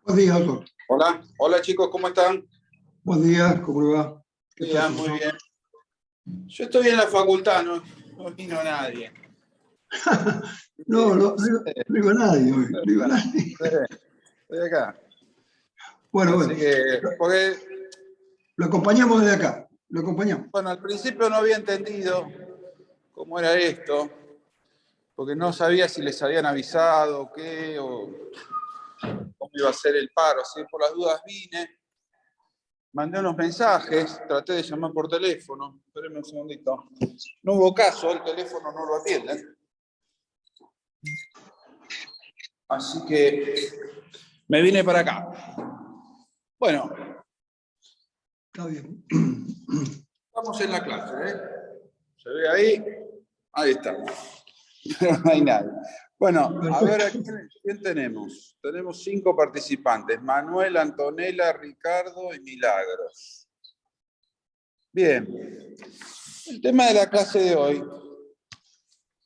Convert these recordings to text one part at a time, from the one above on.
Buen día, doctor. Hola, hola chicos, ¿cómo están? Buen día, ¿cómo le va? Bien, muy bien. Yo estoy en la facultad, no vino nadie. No iba nadie hoy, no iba nadie. Estoy acá. Bueno, Así que, porque, lo acompañamos desde acá, lo acompañamos. bueno, al principio no había entendido cómo era esto, porque no sabía si les habían avisado o qué, o cómo iba a ser el paro. Así que por las dudas vine, mandé unos mensajes, traté de llamar por teléfono, espérenme un segundito. No hubo caso, el teléfono no lo atienden. Así que me vine para acá. Bueno, Está bien. estamos en la clase, ¿eh? ¿Se ve ahí? Ahí estamos. No hay nadie. Bueno, a ver, ¿quién tenemos? Tenemos 5 participantes. Manuel, Antonella, Ricardo y Milagros. Bien. El tema de la clase de hoy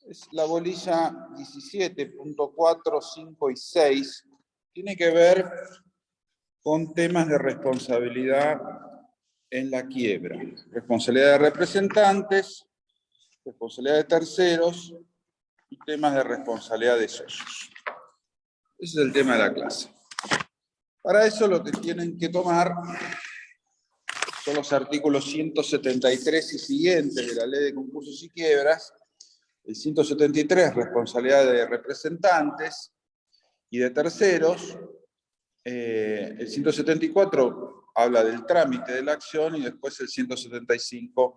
es la bolilla 17.4, 5 y 6. Tiene que ver con temas de responsabilidad en la quiebra. Responsabilidad de representantes, responsabilidad de terceros y temas de responsabilidad de socios. Ese es el tema de la clase. Para eso lo que tienen que tomar son los artículos 173 y siguientes de la Ley de Concursos y Quiebras. El 173, responsabilidad de representantes y de terceros. El 174 habla del trámite de la acción y después el 175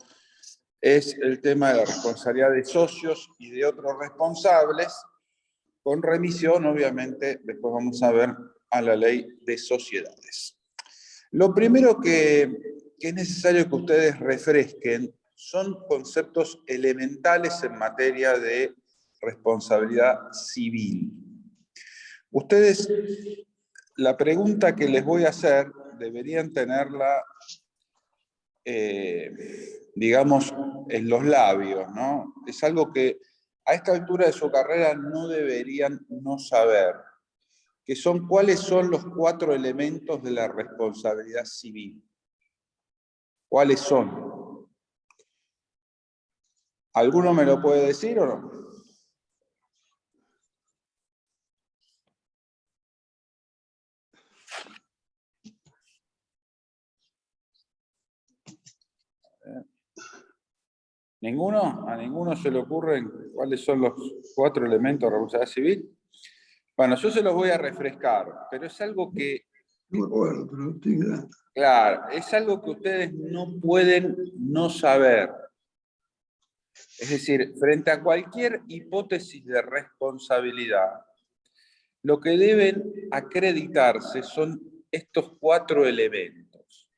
es el tema de la responsabilidad de socios y de otros responsables, con remisión, obviamente, después vamos a ver a la ley de sociedades. Lo primero que es necesario que ustedes refresquen son conceptos elementales en materia de responsabilidad civil. Ustedes, la pregunta que les voy a hacer, deberían tenerla, digamos, en los labios, ¿no? Es algo que a esta altura de su carrera no deberían no saber, que son cuáles son los 4 elementos de la responsabilidad civil. ¿Cuáles son? ¿Alguno me lo puede decir o no? ¿Ninguno? ¿A ninguno se le ocurren cuáles son los 4 elementos de responsabilidad civil? Bueno, yo se los voy a refrescar, pero es algo que... No me acuerdo, pero estoy mirando. Claro, es algo que ustedes no pueden no saber. Es decir, frente a cualquier hipótesis de responsabilidad, lo que deben acreditarse son estos 4 elementos.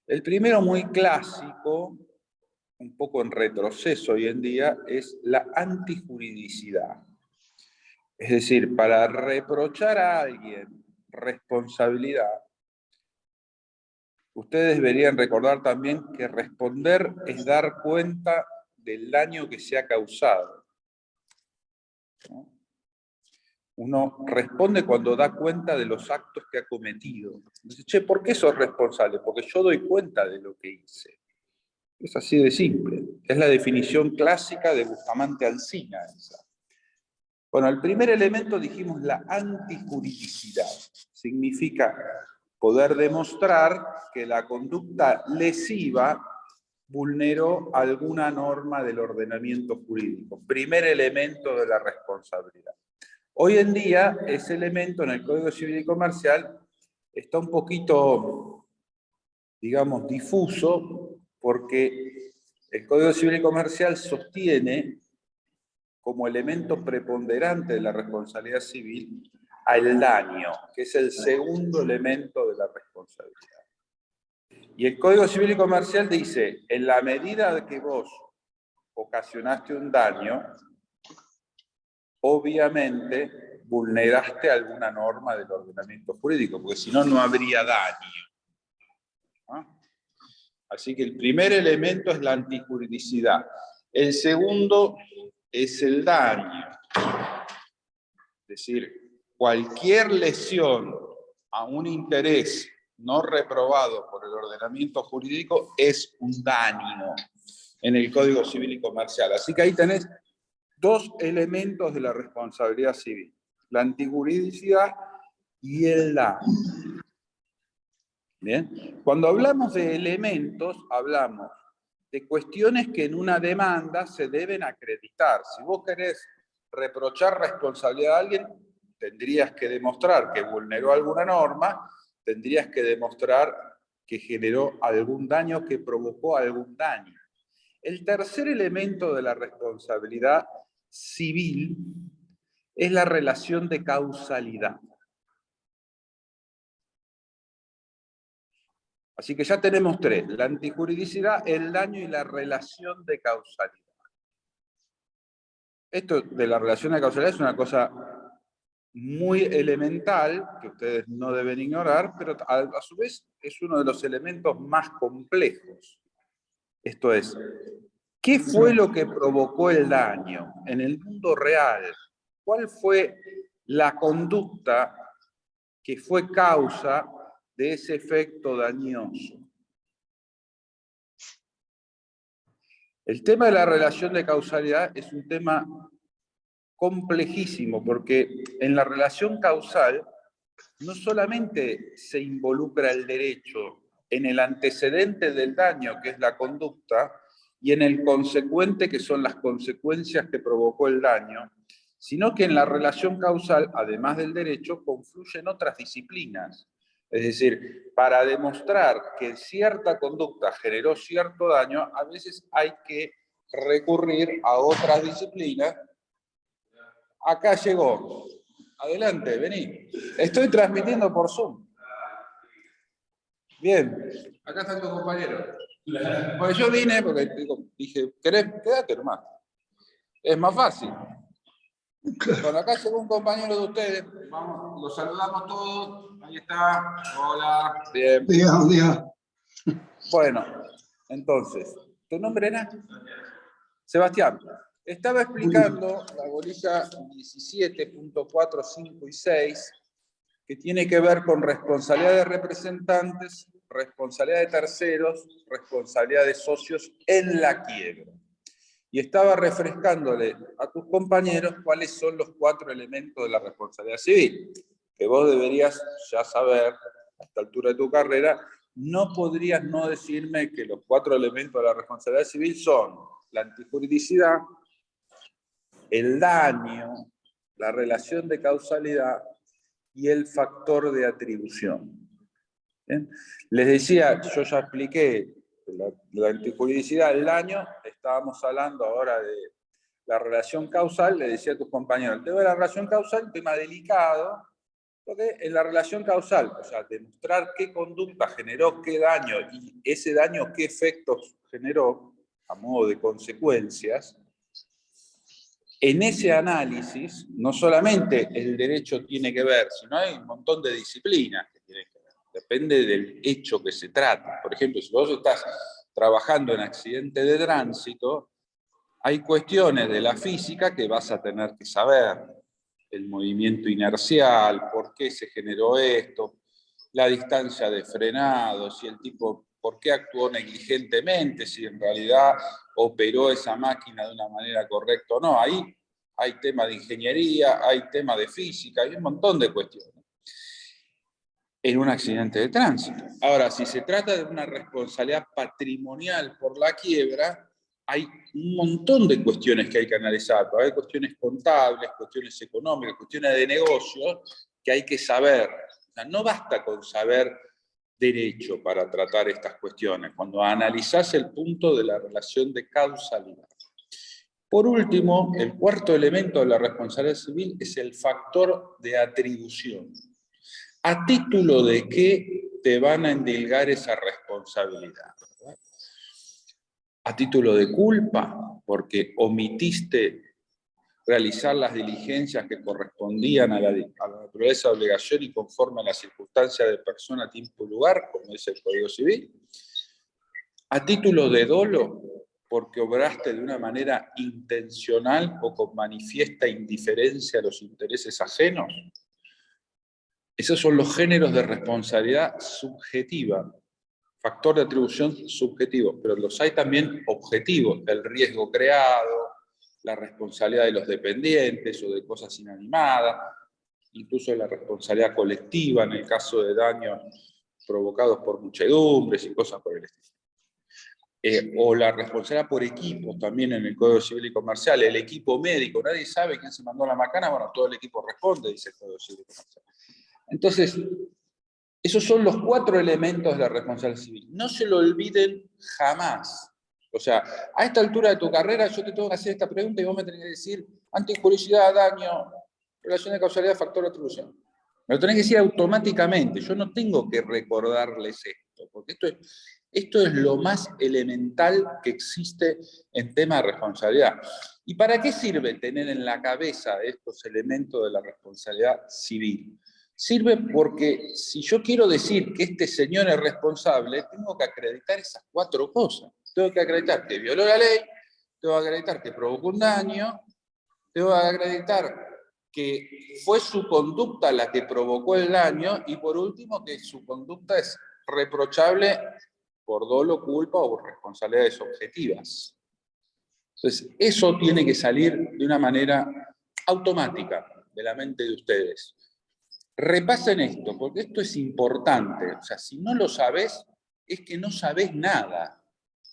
El primero, muy clásico, un poco en retroceso hoy en día, es la antijuridicidad. Es decir, para reprochar a alguien responsabilidad, ustedes deberían recordar también que responder es dar cuenta del daño que se ha causado, ¿no? Uno responde cuando da cuenta de los actos que ha cometido. Dice, che, ¿por qué sos responsable? Porque yo doy cuenta de lo que hice. Es así de simple. Es la definición clásica de Bustamante Alsina esa. Bueno, el primer elemento dijimos la antijuridicidad. Significa poder demostrar que la conducta lesiva vulneró alguna norma del ordenamiento jurídico. Primer elemento de la responsabilidad. Hoy en día, ese elemento en el Código Civil y Comercial está un poquito, digamos, difuso, porque el Código Civil y Comercial sostiene como elemento preponderante de la responsabilidad civil al daño, que es el segundo elemento de la responsabilidad. Y el Código Civil y Comercial dice, en la medida de que vos ocasionaste un daño, obviamente vulneraste alguna norma del ordenamiento jurídico, porque si no, no habría daño, ¿no? Así que el primer elemento es la antijuridicidad. El segundo es el daño. decir, cualquier lesión a un interés no reprobado por el ordenamiento jurídico es un daño en el Código Civil y Comercial. Así que ahí tenés dos elementos de la responsabilidad civil: la antijuridicidad y el daño. ¿Bien? Cuando hablamos de elementos, hablamos de cuestiones que en una demanda se deben acreditar. Si vos querés reprochar responsabilidad a alguien, tendrías que demostrar que vulneró alguna norma, tendrías que demostrar que generó algún daño, que provocó algún daño. El tercer elemento de la responsabilidad civil es la relación de causalidad. Así que ya tenemos tres: la antijuridicidad, el daño y la relación de causalidad. Esto de la relación de causalidad es una cosa muy elemental, que ustedes no deben ignorar, pero a su vez es uno de los elementos más complejos. Esto es, ¿qué fue lo que provocó el daño en el mundo real? ¿Cuál fue la conducta que fue causa de ese efecto dañoso? El tema de la relación de causalidad es un tema complejísimo, porque en la relación causal no solamente se involucra el derecho en el antecedente del daño, que es la conducta, y en el consecuente, que son las consecuencias que provocó el daño, sino que en la relación causal, además del derecho, confluyen otras disciplinas. Es decir, para demostrar que cierta conducta generó cierto daño, a veces hay que recurrir a otras disciplinas. Acá llegó. Adelante, vení. Estoy transmitiendo por Zoom. Bien, acá está tu compañero. Pues yo vine porque dije, ¿querés? Quédate nomás. Es más fácil. Bueno, acá llegó un compañero de ustedes. Vamos, los saludamos todos. Ahí está. Hola. Bien. Día. Bueno, entonces, ¿tu nombre era? Sebastián. Estaba explicando la bolilla 17.4, 5 y 6, que tiene que ver con responsabilidad de representantes, responsabilidad de terceros, responsabilidad de socios en la quiebra. Y estaba refrescándole a tus compañeros cuáles son los 4 elementos de la responsabilidad civil, que vos deberías ya saber a esta altura de tu carrera. No podrías no decirme que los 4 elementos de la responsabilidad civil son la antijuridicidad, el daño, la relación de causalidad y el factor de atribución. ¿Bien? Les decía, yo ya expliqué la antijuridicidad, el daño, estábamos hablando ahora de la relación causal. Le decía a tus compañeros, el tema de la relación causal es un tema delicado, porque en la relación causal, o sea, demostrar qué conducta generó qué daño y ese daño qué efectos generó a modo de consecuencias. En ese análisis, no solamente el derecho tiene que ver, sino hay un montón de disciplinas que tienen que ver. Depende del hecho que se trata. Por ejemplo, si vos estás trabajando en accidente de tránsito, hay cuestiones de la física que vas a tener que saber. El movimiento inercial, por qué se generó esto, la distancia de frenado, si el tipo, por qué actuó negligentemente, si en realidad operó esa máquina de una manera correcta o no. Ahí hay tema de ingeniería, hay tema de física, hay un montón de cuestiones en un accidente de tránsito. Ahora, si se trata de una responsabilidad patrimonial por la quiebra, hay un montón de cuestiones que hay que analizar. Hay cuestiones contables, cuestiones económicas, cuestiones de negocio que hay que saber. O sea, no basta con saber derecho para tratar estas cuestiones, cuando analizás el punto de la relación de causalidad. Por último, el 4.º elemento de la responsabilidad civil es el factor de atribución. ¿A título de qué te van a endilgar esa responsabilidad? ¿Verdad? ¿A título de culpa? Porque omitiste realizar las diligencias que correspondían a la naturaleza de obligación y conforme a las circunstancias de persona, tiempo y lugar, como dice el Código Civil. ¿A título de dolo? porque obraste de una manera intencional o con manifiesta indiferencia a los intereses ajenos. Esos son los géneros de responsabilidad subjetiva, factor de atribución subjetivo, pero los hay también objetivos, el riesgo creado, la responsabilidad de los dependientes o de cosas inanimadas, incluso la responsabilidad colectiva en el caso de daños provocados por muchedumbres y cosas por el estilo. O la responsabilidad por equipos también en el Código Civil y Comercial, el equipo médico, nadie sabe quién se mandó la macana, bueno, todo el equipo responde, dice el Código Civil y Comercial. Entonces, esos son los 4 elementos de la responsabilidad civil. No se lo olviden jamás. O sea, a esta altura de tu carrera yo te tengo que hacer esta pregunta y vos me tenés que decir antiinjuriosidad, daño, relación de causalidad, factor de atribución. Me lo tenés que decir automáticamente. Yo no tengo que recordarles esto, porque esto es lo más elemental que existe en tema de responsabilidad. ¿Y para qué sirve tener en la cabeza estos elementos de la responsabilidad civil? Sirve porque si yo quiero decir que este señor es responsable, tengo que acreditar esas 4 cosas. Tengo que acreditar que violó la ley, tengo que acreditar que provocó un daño, tengo que acreditar que fue su conducta la que provocó el daño y por último que su conducta es reprochable por dolo, culpa o por responsabilidades objetivas. Entonces, eso tiene que salir de una manera automática de la mente de ustedes. Repasen esto, porque esto es importante. O sea, si no lo sabés, es que no sabés nada.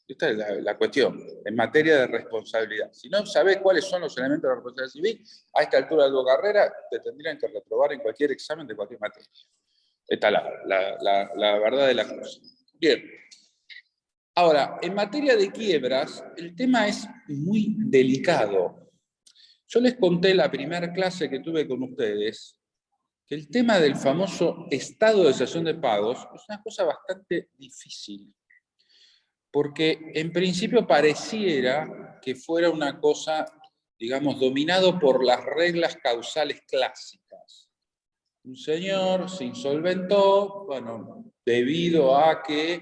Esta es la cuestión, en materia de responsabilidad. Si no sabés cuáles son los elementos de la responsabilidad civil, a esta altura de tu carrera te tendrían que reprobar en cualquier examen de cualquier materia. Esta es la verdad de la cosa. Bien. Ahora, en materia de quiebras, el tema es muy delicado. Yo les conté en la primera clase que tuve con ustedes que el tema del famoso estado de cesación de pagos es una cosa bastante difícil, porque en principio pareciera que fuera una cosa, digamos, dominado por las reglas causales clásicas. Un señor se insolventó, bueno, debido a que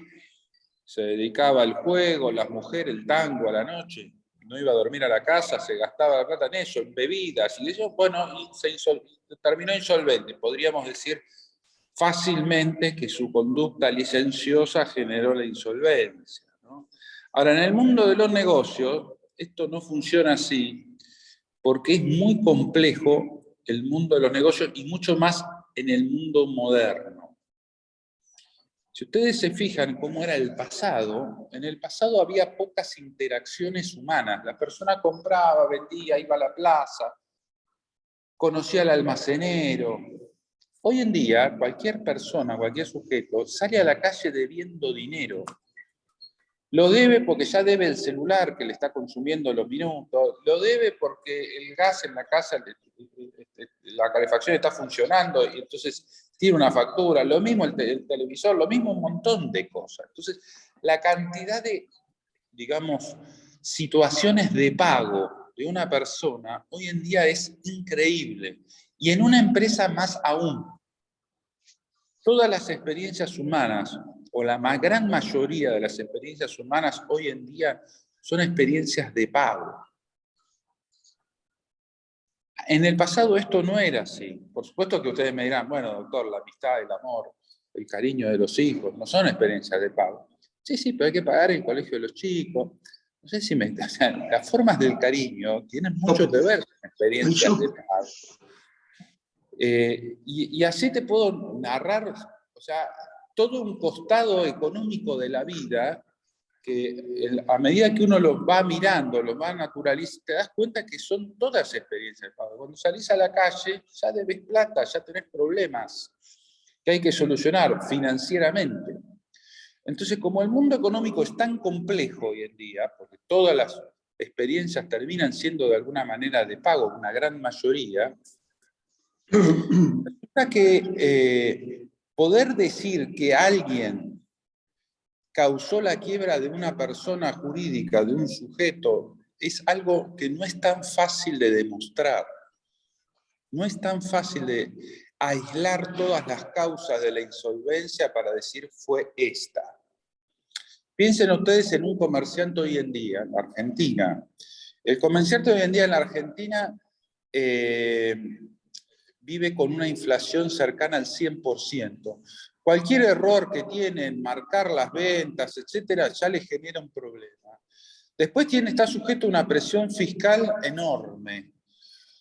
se dedicaba al juego, las mujeres, el tango a la noche, no iba a dormir a la casa, se gastaba la plata en eso, en bebidas, y eso, bueno, y terminó insolvente. Podríamos decir fácilmente que su conducta licenciosa generó la insolvencia, ¿no? Ahora, en el mundo de los negocios, esto no funciona así, porque es muy complejo el mundo de los negocios y mucho más en el mundo moderno. Si ustedes se fijan cómo era el pasado, en el pasado había pocas interacciones humanas. La persona compraba, vendía, iba a la plaza, conocía al almacenero. Hoy en día, cualquier persona, cualquier sujeto, sale a la calle debiendo dinero. Lo debe porque ya debe el celular que le está consumiendo los minutos, lo debe porque el gas en la casa, la calefacción está funcionando y entonces tiene una factura, lo mismo el televisor, lo mismo un montón de cosas. Entonces, la cantidad de, digamos, situaciones de pago de una persona hoy en día es increíble. Y en una empresa más aún. Todas las experiencias humanas, o la gran mayoría de las experiencias humanas hoy en día, son experiencias de pago. En el pasado esto no era así. Por supuesto que ustedes me dirán, bueno, doctor, la amistad, el amor, el cariño de los hijos, no son experiencias de pago. Sí, pero hay que pagar el colegio de los chicos. No sé si o sea, las formas del cariño tienen mucho que ver con experiencias de pago. Y así te puedo narrar, o sea, todo un costado económico de la vida que a medida que uno los va mirando, los va naturalizando, te das cuenta que son todas experiencias de pago. Cuando salís a la calle, ya debes plata, ya tenés problemas que hay que solucionar financieramente. Entonces, como el mundo económico es tan complejo hoy en día, porque todas las experiencias terminan siendo de alguna manera de pago, una gran mayoría, resulta que poder decir que alguien causó la quiebra de una persona jurídica, de un sujeto, es algo que no es tan fácil de demostrar. No es tan fácil de aislar todas las causas de la insolvencia para decir fue esta. Piensen ustedes en un comerciante hoy en día, en la Argentina. El comerciante hoy en día en la Argentina vive con una inflación cercana al 100%. Cualquier error que tiene en marcar las ventas, etcétera, ya le genera un problema. Después está sujeto a una presión fiscal enorme.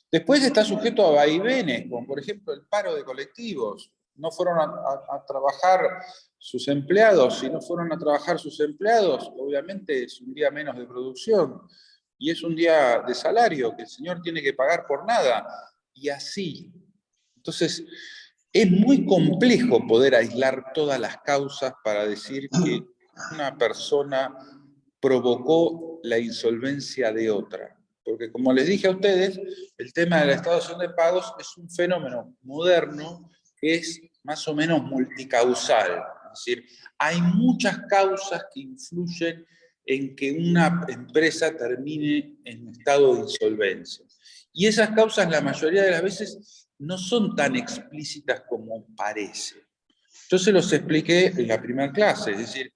Después está sujeto a vaivenes, como por ejemplo el paro de colectivos. No fueron a trabajar sus empleados. Si no fueron a trabajar sus empleados, obviamente es un día menos de producción. Y es un día de salario que el señor tiene que pagar por nada. Y así. Entonces, es muy complejo poder aislar todas las causas para decir que una persona provocó la insolvencia de otra. Porque como les dije a ustedes, el tema de la estación de pagos es un fenómeno moderno que es más o menos multicausal. Es decir, hay muchas causas que influyen en que una empresa termine en estado de insolvencia. Y esas causas, la mayoría de las veces, no son tan explícitas como parece. Yo se los expliqué en la primera clase, es decir,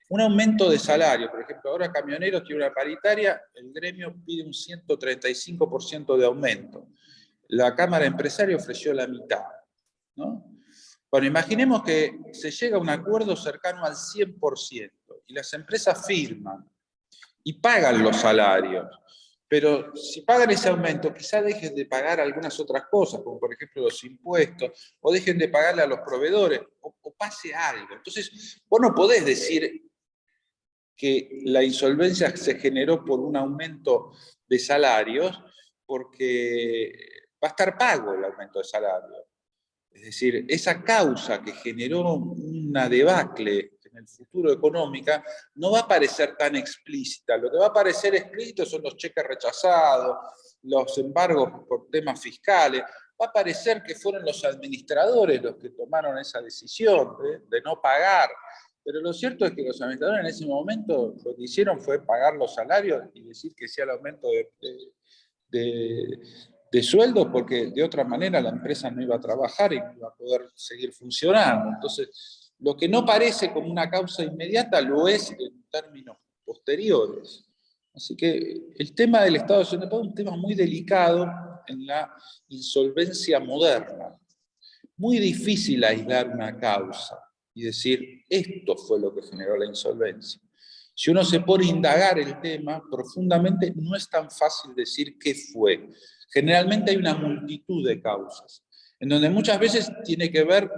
un aumento de salario, por ejemplo, ahora Camioneros tiene una paritaria, el gremio pide un 135% de aumento. La Cámara Empresaria ofreció la mitad, ¿no? Bueno, imaginemos que se llega a un acuerdo cercano al 100% y las empresas firman y pagan los salarios. Pero si pagan ese aumento, quizá dejen de pagar algunas otras cosas, como por ejemplo los impuestos, o dejen de pagarle a los proveedores, o pase algo. Entonces, vos no podés decir que la insolvencia se generó por un aumento de salarios, porque va a estar pago el aumento de salarios. Es decir, esa causa que generó una debacle en el futuro económica no va a parecer tan explícita. Lo que va a parecer explícito son los cheques rechazados, los embargos por temas fiscales. Va a parecer que fueron los administradores los que tomaron esa decisión de no pagar. Pero lo cierto es que los administradores en ese momento lo que hicieron fue pagar los salarios y decir que sea el aumento de sueldo, porque de otra manera la empresa no iba a trabajar y no iba a poder seguir funcionando. Entonces, lo que no parece como una causa inmediata lo es en términos posteriores. Así que el tema del estado de excepción de pago es un tema muy delicado en la insolvencia moderna. Muy difícil aislar una causa y decir, esto fue lo que generó la insolvencia. Si uno se pone a indagar el tema profundamente, no es tan fácil decir qué fue. Generalmente hay una multitud de causas, en donde muchas veces tiene que ver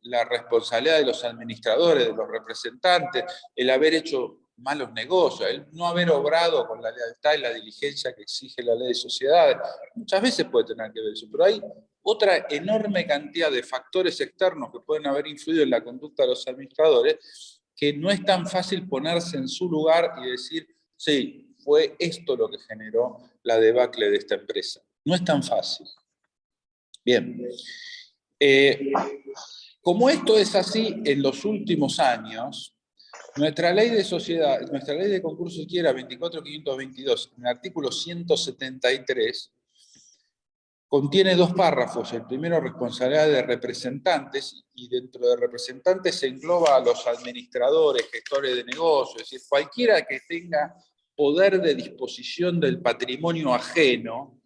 la responsabilidad de los administradores, de los representantes, el haber hecho malos negocios, el no haber obrado con la lealtad y la diligencia que exige la ley de sociedades. Muchas veces puede tener que ver eso, pero hay otra enorme cantidad de factores externos que pueden haber influido en la conducta de los administradores, que no es tan fácil ponerse en su lugar y decir, sí, fue esto lo que generó la debacle de esta empresa. No es tan fácil. Bien. Como esto es así en los últimos años, nuestra ley de sociedad, nuestra ley de concurso quiera 24522, en el artículo 173, contiene dos párrafos. El primero, responsabilidad de representantes, y dentro de representantes se engloba a los administradores, gestores de negocios, es decir, cualquiera que tenga poder de disposición del patrimonio ajeno,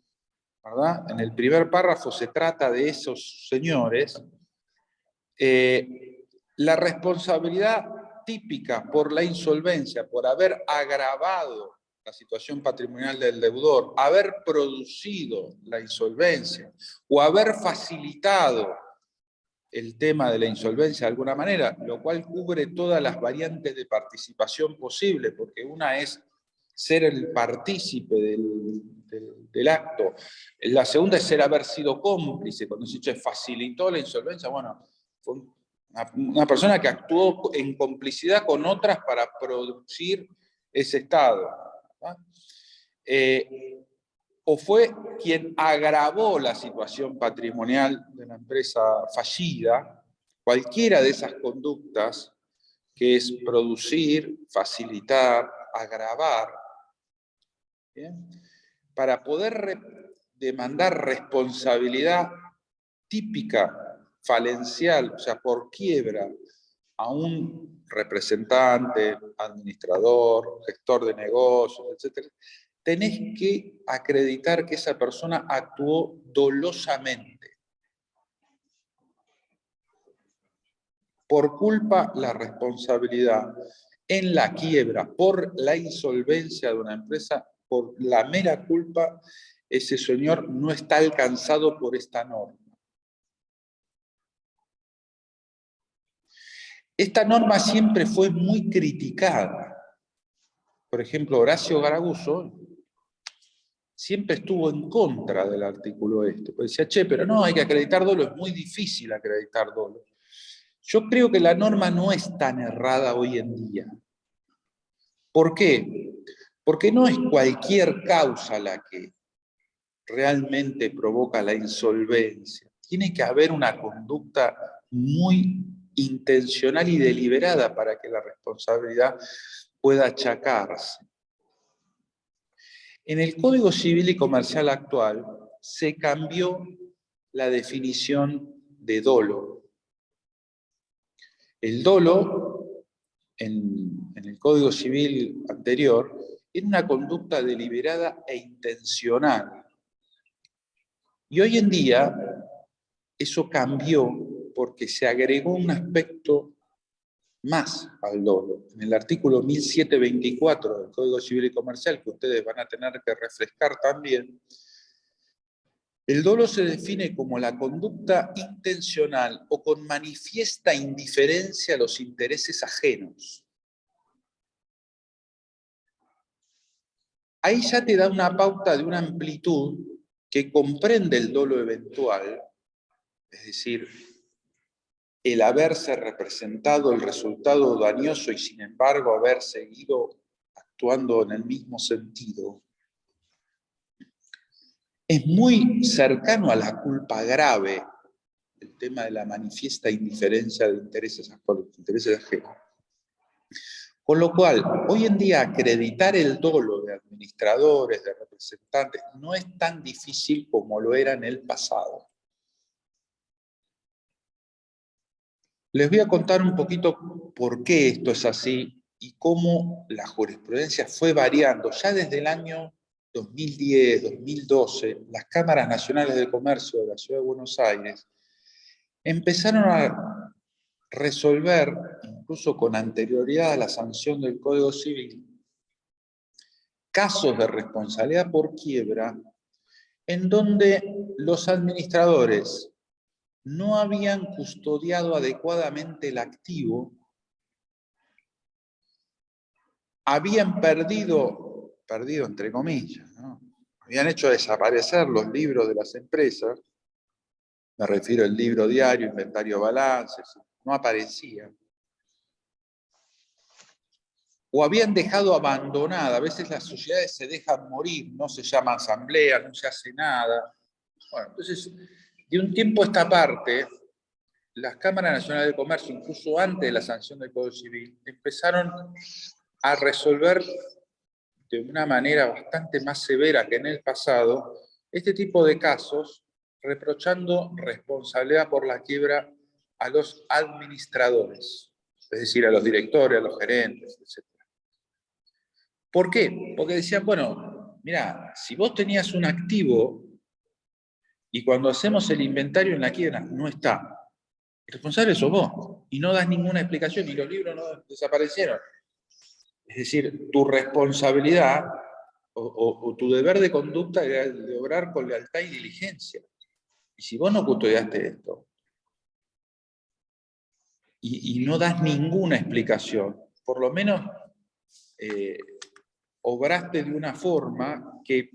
¿verdad? En el primer párrafo se trata de esos señores. La responsabilidad típica por la insolvencia, por haber agravado la situación patrimonial del deudor, haber producido la insolvencia o haber facilitado el tema de la insolvencia de alguna manera, lo cual cubre todas las variantes de participación posible, porque una es ser el partícipe del acto, la segunda es haber sido cómplice, cuando se dice facilitó la insolvencia, bueno, fue una persona que actuó en complicidad con otras para producir ese estado. O fue quien agravó la situación patrimonial de la empresa fallida, cualquiera de esas conductas, que es producir, facilitar, agravar, ¿bien? Para poder demandar responsabilidad típica, falencial, o sea, por quiebra, a un representante, administrador, gestor de negocios, etc., tenés que acreditar que esa persona actuó dolosamente. Por culpa, la responsabilidad en la quiebra, por la insolvencia de una empresa, por la mera culpa, ese señor no está alcanzado por esta norma. Esta norma siempre fue muy criticada. Por ejemplo, Horacio Garaguso siempre estuvo en contra del artículo este. Pues decía, che, pero no, hay que acreditar dolo, es muy difícil acreditar dolo. Yo creo que la norma no es tan errada hoy en día. ¿Por qué? Porque no es cualquier causa la que realmente provoca la insolvencia. Tiene que haber una conducta muy intencional y deliberada para que la responsabilidad pueda achacarse. En el Código Civil y Comercial actual se cambió la definición de dolo. El dolo, en el Código Civil anterior, era una conducta deliberada e intencional. Y hoy en día eso cambió porque se agregó un aspecto más al dolo. En el artículo 1724 del Código Civil y Comercial, que ustedes van a tener que refrescar también, el dolo se define como la conducta intencional o con manifiesta indiferencia a los intereses ajenos. Ahí ya te da una pauta de una amplitud que comprende el dolo eventual, es decir, el haberse representado el resultado dañoso y sin embargo haber seguido actuando en el mismo sentido. Es muy cercano a la culpa grave, el tema de la manifiesta indiferencia de intereses ajenos. Con lo cual, hoy en día acreditar el dolo de administradores, de representantes, no es tan difícil como lo era en el pasado. Les voy a contar un poquito por qué esto es así y cómo la jurisprudencia fue variando. Ya desde el año 2010, 2012, las cámaras nacionales de comercio de la Ciudad de Buenos Aires empezaron a resolver, incluso con anterioridad a la sanción del Código Civil, casos de responsabilidad por quiebra en donde los administradores no habían custodiado adecuadamente el activo, habían perdido entre comillas, ¿no? Habían hecho desaparecer los libros de las empresas, me refiero al libro diario, inventario, balances, no aparecía. O habían dejado abandonada, a veces las sociedades se dejan morir, no se llama asamblea, no se hace nada. Bueno, entonces, de un tiempo a esta parte, las cámaras nacionales de comercio, incluso antes de la sanción del Código Civil, empezaron a resolver de una manera bastante más severa que en el pasado este tipo de casos, reprochando responsabilidad por la quiebra a los administradores, es decir, a los directores, a los gerentes, etc. ¿Por qué? Porque decían, bueno, mira, si vos tenías un activo y cuando hacemos el inventario en la quiebra no está, el responsable sos vos y no das ninguna explicación y los libros no desaparecieron. Es decir, tu responsabilidad o tu deber de conducta era el de obrar con lealtad y diligencia. Y si vos no custodiaste esto y no das ninguna explicación, por lo menos obraste de una forma que,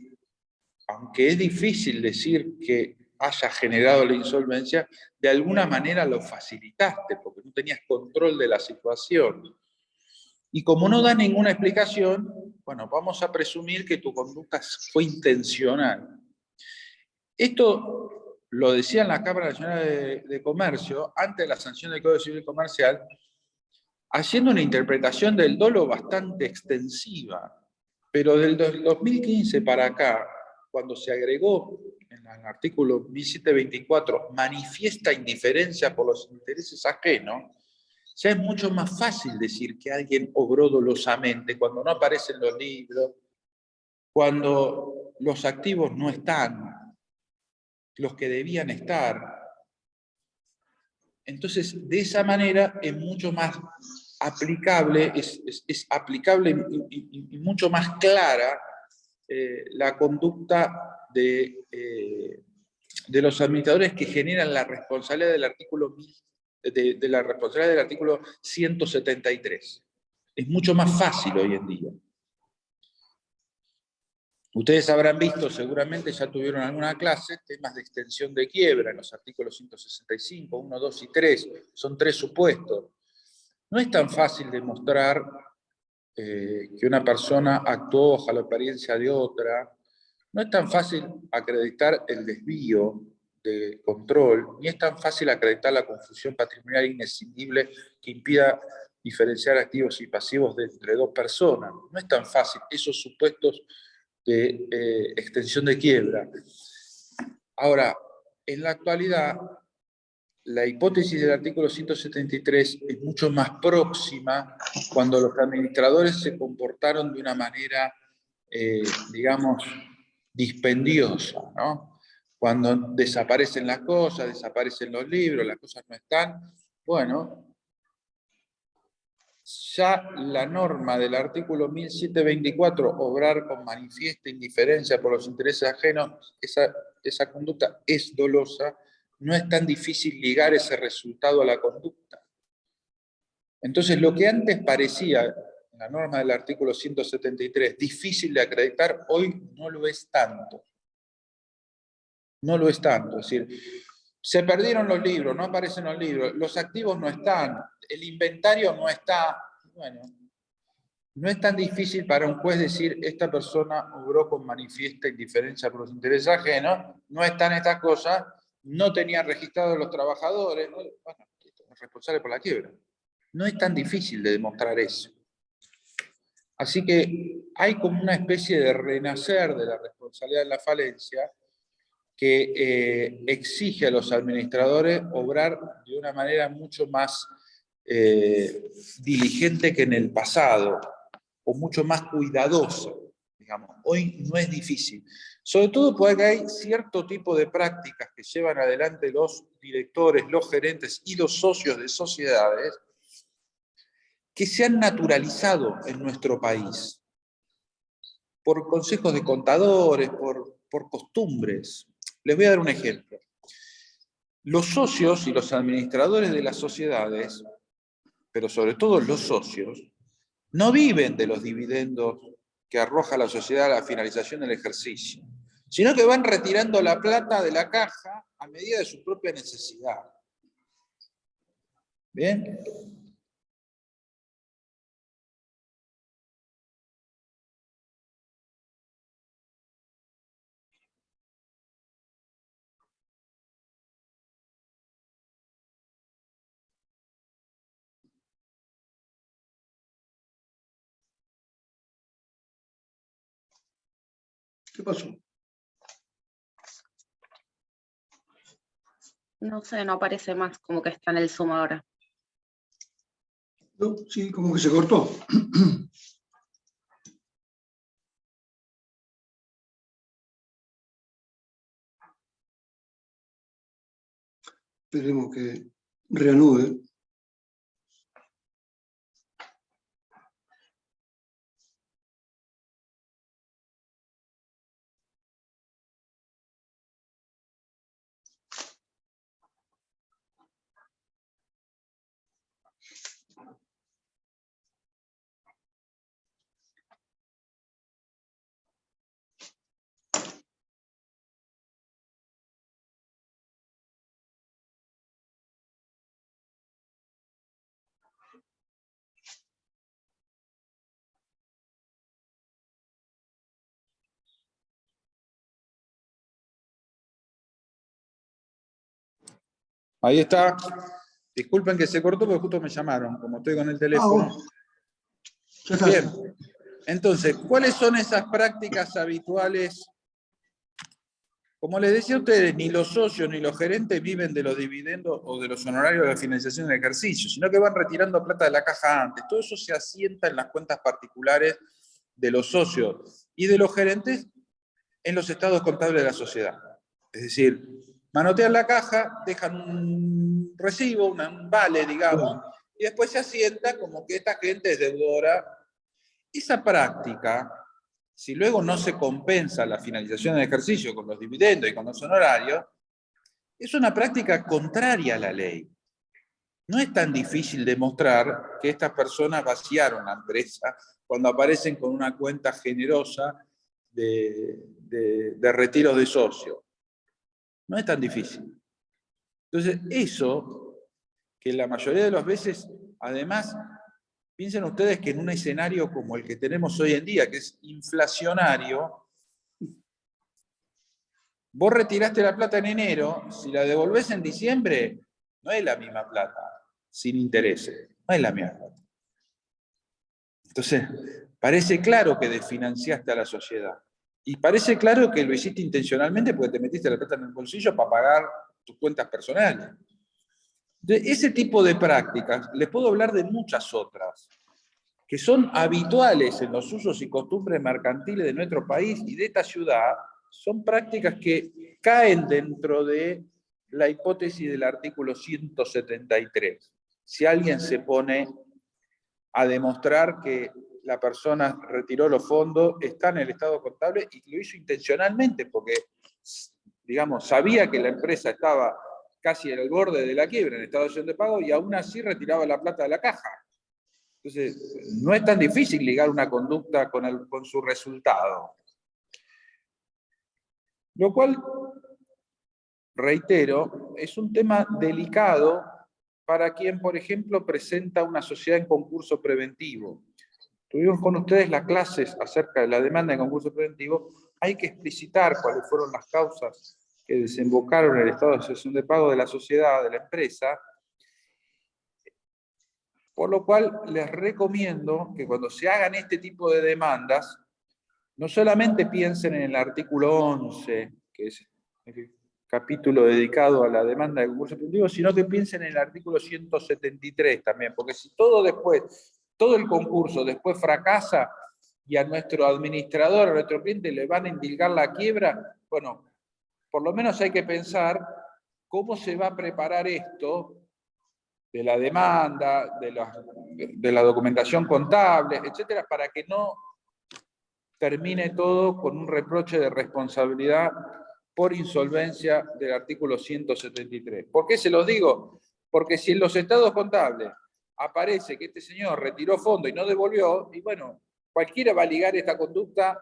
aunque es difícil decir que haya generado la insolvencia, de alguna manera lo facilitaste, porque no tenías control de la situación. Y como no da ninguna explicación, bueno, vamos a presumir que tu conducta fue intencional. Esto lo decía en la Cámara Nacional de Comercio, antes de la sanción del Código Civil Comercial, haciendo una interpretación del dolo bastante extensiva. Pero del 2015 para acá, cuando se agregó en el artículo 1724, manifiesta indiferencia por los intereses ajenos, Ya es mucho más fácil decir que alguien obró dolosamente cuando no aparecen los libros, cuando los activos no están, los que debían estar. Entonces, de esa manera es mucho más aplicable, es aplicable y mucho más clara la conducta de los administradores que generan la responsabilidad del artículo de la responsabilidad del artículo 173. Es mucho más fácil hoy en día. Ustedes habrán visto, seguramente ya tuvieron alguna clase, temas de extensión de quiebra en los artículos 165, 1, 2 y 3. Son 3 supuestos. No es tan fácil demostrar que una persona actuó bajo la apariencia de otra. No es tan fácil acreditar el desvío de control, ni es tan fácil acreditar la confusión patrimonial inescindible que impida diferenciar activos y pasivos de entre dos personas. No es tan fácil esos supuestos de extensión de quiebra. Ahora, en la actualidad, la hipótesis del artículo 173 es mucho más próxima cuando los administradores se comportaron de una manera, digamos, dispendiosa, ¿no? Cuando desaparecen las cosas, desaparecen los libros, las cosas no están, bueno, ya la norma del artículo 1724, obrar con manifiesta indiferencia por los intereses ajenos, esa conducta es dolosa, no es tan difícil ligar ese resultado a la conducta. Entonces, lo que antes parecía, en la norma del artículo 173, difícil de acreditar, hoy no lo es tanto. No lo es tanto. Es decir, se perdieron los libros, no aparecen los libros, los activos no están, el inventario no está. Bueno, no es tan difícil para un juez decir esta persona obró con manifiesta indiferencia por los intereses ajenos, no están estas cosas, no tenían registrados los trabajadores, bueno, es responsable por la quiebra. No es tan difícil de demostrar eso. Así que hay como una especie de renacer de la responsabilidad de la falencia que exige a los administradores obrar de una manera mucho más diligente que en el pasado, o mucho más cuidadosa, digamos. Hoy no es difícil. Sobre todo porque hay cierto tipo de prácticas que llevan adelante los directores, los gerentes y los socios de sociedades que se han naturalizado en nuestro país por consejos de contadores, por costumbres. Les voy a dar un ejemplo. Los socios y los administradores de las sociedades, pero sobre todo los socios, no viven de los dividendos que arroja la sociedad a la finalización del ejercicio, sino que van retirando la plata de la caja a medida de su propia necesidad. ¿Bien? ¿Qué pasó? No sé, no aparece más, como que está en el Zoom ahora. No, sí, como que se cortó. Esperemos que reanude. Ahí está. Disculpen que se cortó porque justo me llamaron, como estoy con el teléfono. Bueno. Ya está. Bien. Entonces, ¿cuáles son esas prácticas habituales Como les decía a ustedes, ni los socios ni los gerentes viven de los dividendos o de los honorarios de la financiación del ejercicio, sino que van retirando plata de la caja antes. Todo eso se asienta en las cuentas particulares de los socios y de los gerentes en los estados contables de la sociedad. Es decir, manotean la caja, dejan un recibo, un vale, digamos, y después se asienta como que esta gente es deudora. Esa práctica, si luego no se compensa la finalización del ejercicio con los dividendos y con los honorarios, es una práctica contraria a la ley. No es tan difícil demostrar que estas personas vaciaron la empresa cuando aparecen con una cuenta generosa de retiros de socios. No es tan difícil. Entonces, eso, que la mayoría de las veces, además, piensen ustedes que en un escenario como el que tenemos hoy en día, que es inflacionario, vos retiraste la plata en enero, si la devolvés en diciembre, no es la misma plata, sin intereses, no es la misma plata. Entonces, parece claro que desfinanciaste a la sociedad. Y parece claro que lo hiciste intencionalmente porque te metiste la plata en el bolsillo para pagar tus cuentas personales. De ese tipo de prácticas, les puedo hablar de muchas otras, que son habituales en los usos y costumbres mercantiles de nuestro país y de esta ciudad, son prácticas que caen dentro de la hipótesis del artículo 173. Si alguien se pone a demostrar que la persona retiró los fondos, está en el estado contable y lo hizo intencionalmente porque, digamos, sabía que la empresa estaba casi en el borde de la quiebra, en estado de acción de pago, y aún así retiraba la plata de la caja. Entonces, no es tan difícil ligar una conducta con su resultado. Lo cual, reitero, es un tema delicado para quien, por ejemplo, presenta una sociedad en concurso preventivo. Tuvimos con ustedes las clases acerca de la demanda en concurso preventivo. Hay que explicitar cuáles fueron las causas que desembocaron en el estado de excepción de pago de la sociedad, de la empresa. Por lo cual, les recomiendo que cuando se hagan este tipo de demandas, no solamente piensen en el artículo 11, que es el capítulo dedicado a la demanda de concurso preventivo, sino que piensen en el artículo 173 también, porque si todo el concurso después fracasa y a nuestro administrador, a nuestro cliente le van a indilgar la quiebra, bueno, por lo menos hay que pensar cómo se va a preparar esto de la demanda, de la documentación contable, etcétera, para que no termine todo con un reproche de responsabilidad por insolvencia del artículo 173. ¿Por qué se los digo? Porque si en los estados contables aparece que este señor retiró fondo y no devolvió, y bueno, cualquiera va a ligar esta conducta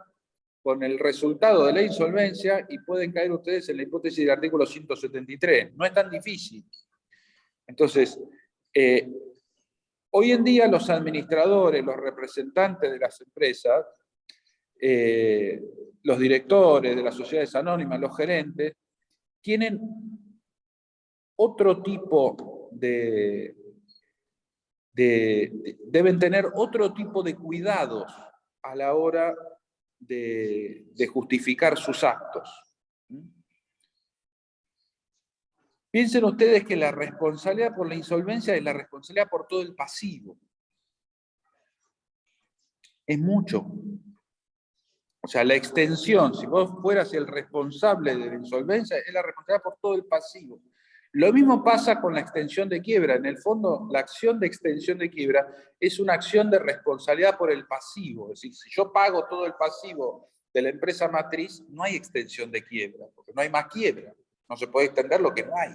con el resultado de la insolvencia y pueden caer ustedes en la hipótesis del artículo 173. No es tan difícil. Entonces, hoy en día los administradores, los representantes de las empresas, los directores de las sociedades anónimas, los gerentes, tienen otro tipo deben tener otro tipo de cuidados a la hora de justificar sus actos. Piensen ustedes que la responsabilidad por la insolvencia es la responsabilidad por todo el pasivo. Es mucho. O sea, la extensión, si vos fueras el responsable de la insolvencia, es la responsabilidad por todo el pasivo. Lo mismo pasa con la extensión de quiebra. En el fondo, la acción de extensión de quiebra es una acción de responsabilidad por el pasivo. Es decir, si yo pago todo el pasivo de la empresa matriz, no hay extensión de quiebra, porque no hay más quiebra. No se puede extender lo que no hay.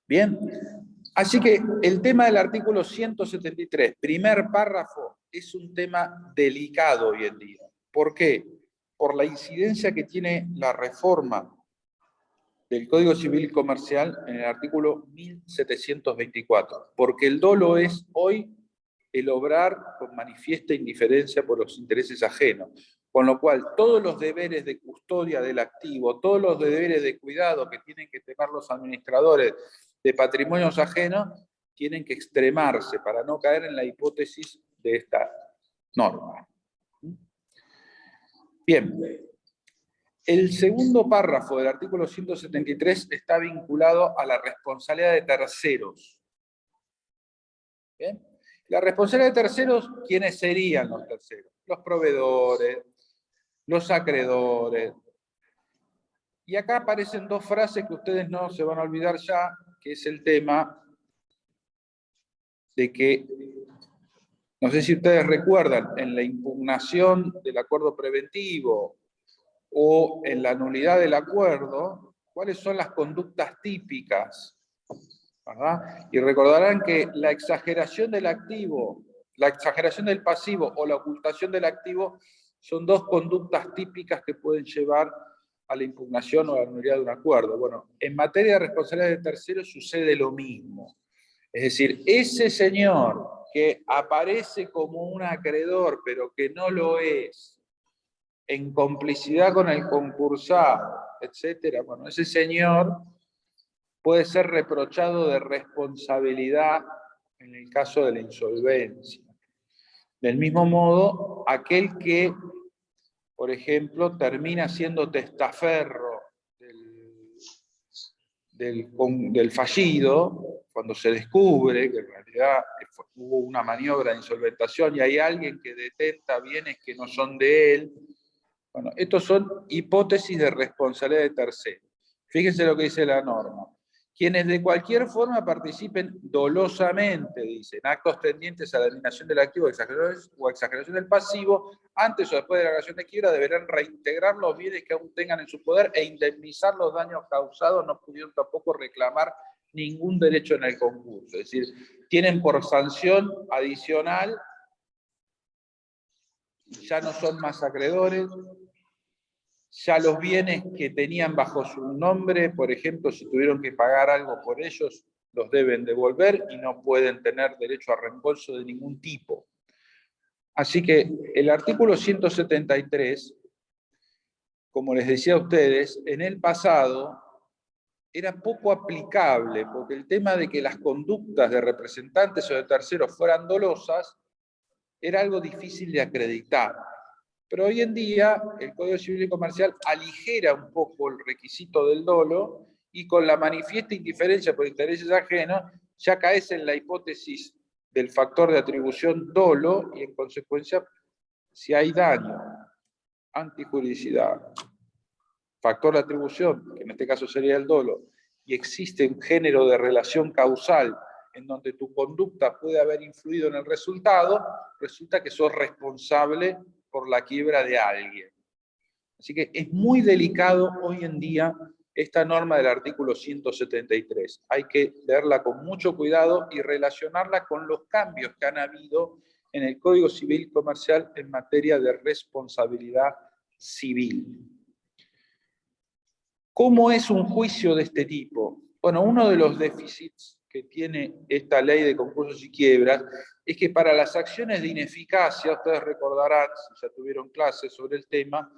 Bien. Así que el tema del artículo 173, primer párrafo, es un tema delicado hoy en día. ¿Por qué? Por la incidencia que tiene la reforma del Código Civil y Comercial en el artículo 1724. Porque el dolo es hoy el obrar con manifiesta indiferencia por los intereses ajenos. Con lo cual, todos los deberes de custodia del activo, todos los deberes de cuidado que tienen que tener los administradores de patrimonios ajenos, tienen que extremarse para no caer en la hipótesis de esta norma. Bien. El segundo párrafo del artículo 173 está vinculado a la responsabilidad de terceros. ¿Bien? La responsabilidad de terceros, ¿quiénes serían los terceros? Los proveedores, los acreedores. Y acá aparecen dos frases que ustedes no se van a olvidar ya, que es el tema de que, no sé si ustedes recuerdan, en la impugnación del acuerdo preventivo o en la nulidad del acuerdo, cuáles son las conductas típicas, ¿verdad? Y recordarán que la exageración del activo, la exageración del pasivo o la ocultación del activo son dos conductas típicas que pueden llevar a la impugnación o a la nulidad de un acuerdo. Bueno, en materia de responsabilidad de terceros sucede lo mismo. Es decir, ese señor que aparece como un acreedor, pero que no lo es, en complicidad con el concursado, etcétera, bueno, ese señor puede ser reprochado de responsabilidad en el caso de la insolvencia. Del mismo modo, aquel que, por ejemplo, termina siendo testaferro del fallido, cuando se descubre que en realidad hubo una maniobra de insolventación y hay alguien que detenta bienes que no son de él. Bueno, estos son hipótesis de responsabilidad de terceros. Fíjense lo que dice la norma. Quienes de cualquier forma participen dolosamente, dicen, actos tendientes a la eliminación del activo o exageración del pasivo, antes o después de la declaración de quiebra deberán reintegrar los bienes que aún tengan en su poder e indemnizar los daños causados, no pudieron tampoco reclamar ningún derecho en el concurso. Es decir, tienen por sanción adicional, ya no son más acreedores, ya los bienes que tenían bajo su nombre, por ejemplo, si tuvieron que pagar algo por ellos, los deben devolver y no pueden tener derecho a reembolso de ningún tipo. Así que el artículo 173, como les decía a ustedes, en el pasado era poco aplicable, porque el tema de que las conductas de representantes o de terceros fueran dolosas era algo difícil de acreditar. Pero hoy en día el Código Civil y Comercial aligera un poco el requisito del dolo y con la manifiesta indiferencia por intereses ajenos ya caes en la hipótesis del factor de atribución dolo y en consecuencia si hay daño, antijuridicidad, factor de atribución, que en este caso sería el dolo, y existe un género de relación causal en donde tu conducta puede haber influido en el resultado, resulta que sos responsable por la quiebra de alguien. Así que es muy delicado hoy en día esta norma del artículo 173. Hay que leerla con mucho cuidado y relacionarla con los cambios que han habido en el Código Civil y Comercial en materia de responsabilidad civil. ¿Cómo es un juicio de este tipo? Bueno, uno de los déficits que tiene esta ley de concursos y quiebras es que para las acciones de ineficacia, ustedes recordarán, si ya tuvieron clases sobre el tema,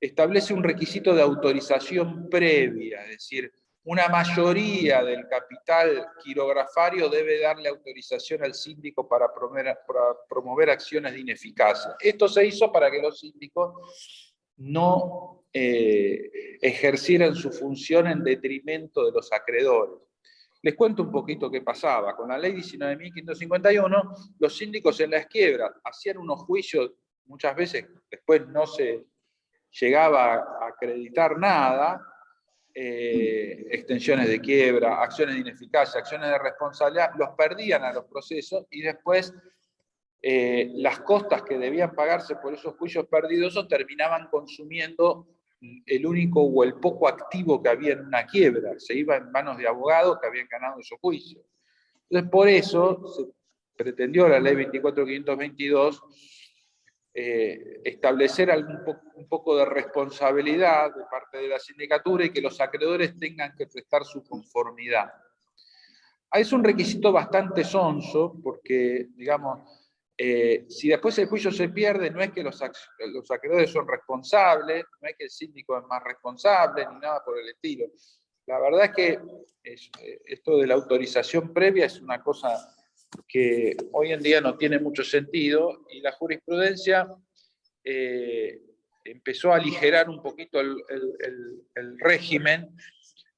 establece un requisito de autorización previa, es decir, una mayoría del capital quirografario debe darle autorización al síndico para promover acciones de ineficacia. Esto se hizo para que los síndicos no ejercieran su función en detrimento de los acreedores. Les cuento un poquito qué pasaba. Con la ley 19.551, los síndicos en las quiebras hacían unos juicios, muchas veces después no se llegaba a acreditar nada, extensiones de quiebra, acciones de ineficacia, acciones de responsabilidad, los perdían a los procesos y después las costas que debían pagarse por esos juicios perdidos terminaban consumiendo el único o el poco activo que había en una quiebra, se iba en manos de abogados que habían ganado esos juicios. Entonces, por eso se pretendió la ley 24.522 establecer un poco de responsabilidad de parte de la sindicatura y que los acreedores tengan que prestar su conformidad. Es un requisito bastante sonso porque, digamos, si después el juicio se pierde, no es que los acreedores son responsables, no es que el síndico es más responsable, ni nada por el estilo. La verdad es que esto de la autorización previa es una cosa que hoy en día no tiene mucho sentido y la jurisprudencia empezó a aligerar un poquito el régimen,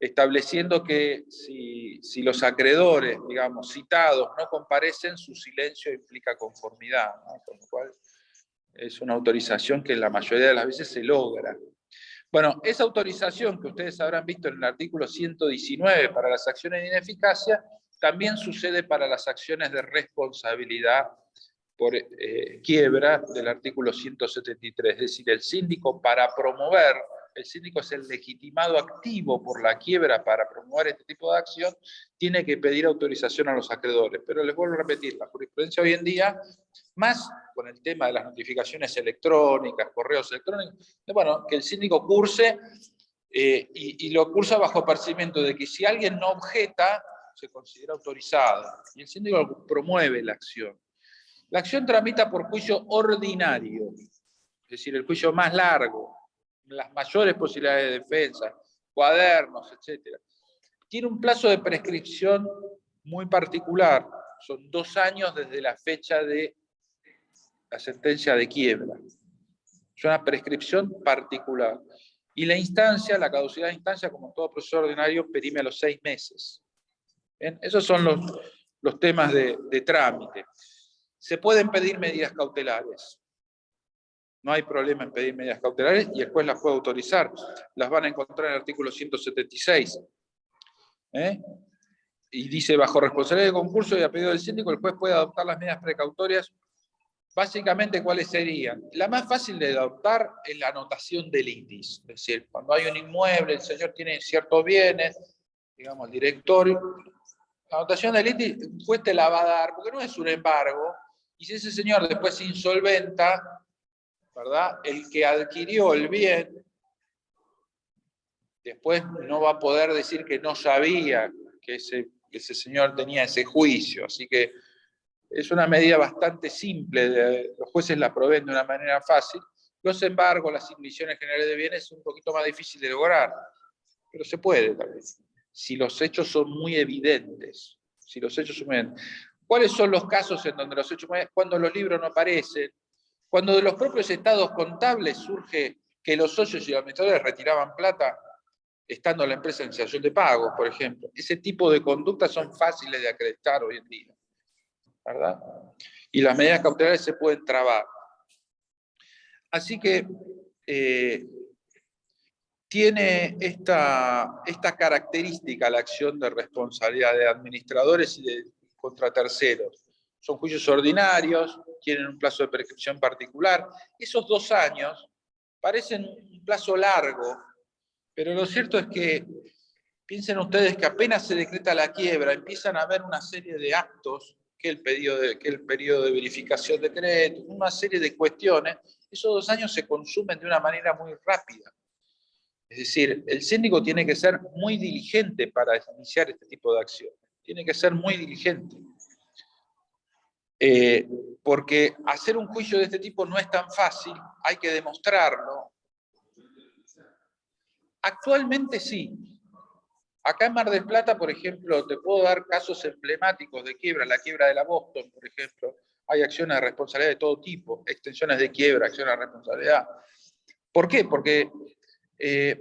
estableciendo que si los acreedores, digamos, citados no comparecen, su silencio implica conformidad, ¿no? Con lo cual es una autorización que la mayoría de las veces se logra. Bueno, esa autorización que ustedes habrán visto en el artículo 119 para las acciones de ineficacia, también sucede para las acciones de responsabilidad por quiebra del artículo 173. Es decir, el síndico para promover, el síndico es el legitimado activo por la quiebra para promover este tipo de acción, tiene que pedir autorización a los acreedores. Pero les vuelvo a repetir, la jurisprudencia hoy en día, más con el tema de las notificaciones electrónicas, correos electrónicos, bueno, que el síndico curse y lo cursa bajo percibimiento de que si alguien no objeta, se considera autorizado. Y el síndico promueve la acción. La acción tramita por juicio ordinario, es decir, el juicio más largo, las mayores posibilidades de defensa, cuadernos, etc. Tiene un plazo de prescripción muy particular, son 2 años desde la fecha de la sentencia de quiebra. Es una prescripción particular. Y la instancia, la caducidad de instancia, como todo proceso ordinario, perime a los 6 meses. ¿Bien? Esos son los temas de trámite. Se pueden pedir medidas cautelares. No hay problema en pedir medidas cautelares y el juez las puede autorizar. Las van a encontrar en el artículo 176. Y dice, bajo responsabilidad de concurso y a pedido del síndico, el juez puede adoptar las medidas precautorias. Básicamente, ¿cuáles serían? La más fácil de adoptar es la anotación del ITIS. Es decir, cuando hay un inmueble, el señor tiene ciertos bienes, digamos, el directorio. La anotación del ITIS, el juez te la va a dar, porque no es un embargo. Y si ese señor después se insolventa, ¿verdad? El que adquirió el bien, después no va a poder decir que no sabía que ese señor tenía ese juicio. Así que es una medida bastante simple, los jueces la proveen de una manera fácil. Los embargos, las indemnizaciones generales de bienes es un poquito más difícil de lograr, pero se puede también, si los hechos son muy evidentes. Si los hechos son muy evidentes. ¿Cuáles son los casos en donde los hechos, cuando los libros no aparecen? Cuando de los propios estados contables surge que los socios y los administradores retiraban plata estando la empresa en situación de pago, por ejemplo. Ese tipo de conductas son fáciles de acreditar hoy en día, ¿verdad? Y las medidas cautelares se pueden trabar. Así que tiene esta característica la acción de responsabilidad de administradores y de contra terceros. Son juicios ordinarios, tienen un plazo de prescripción particular. Esos 2 años parecen un plazo largo, pero lo cierto es que piensen ustedes que apenas se decreta la quiebra, empiezan a haber una serie de actos, que el periodo de verificación de crédito, una serie de cuestiones. Esos 2 años se consumen de una manera muy rápida. Es decir, el síndico tiene que ser muy diligente para iniciar este tipo de acciones. Tiene que ser muy diligente. Porque hacer un juicio de este tipo no es tan fácil, hay que demostrarlo. Actualmente sí. Acá en Mar del Plata, por ejemplo, te puedo dar casos emblemáticos de quiebra, la quiebra de la Boston, por ejemplo. Hay acciones de responsabilidad de todo tipo, extensiones de quiebra, acciones de responsabilidad. ¿Por qué? Porque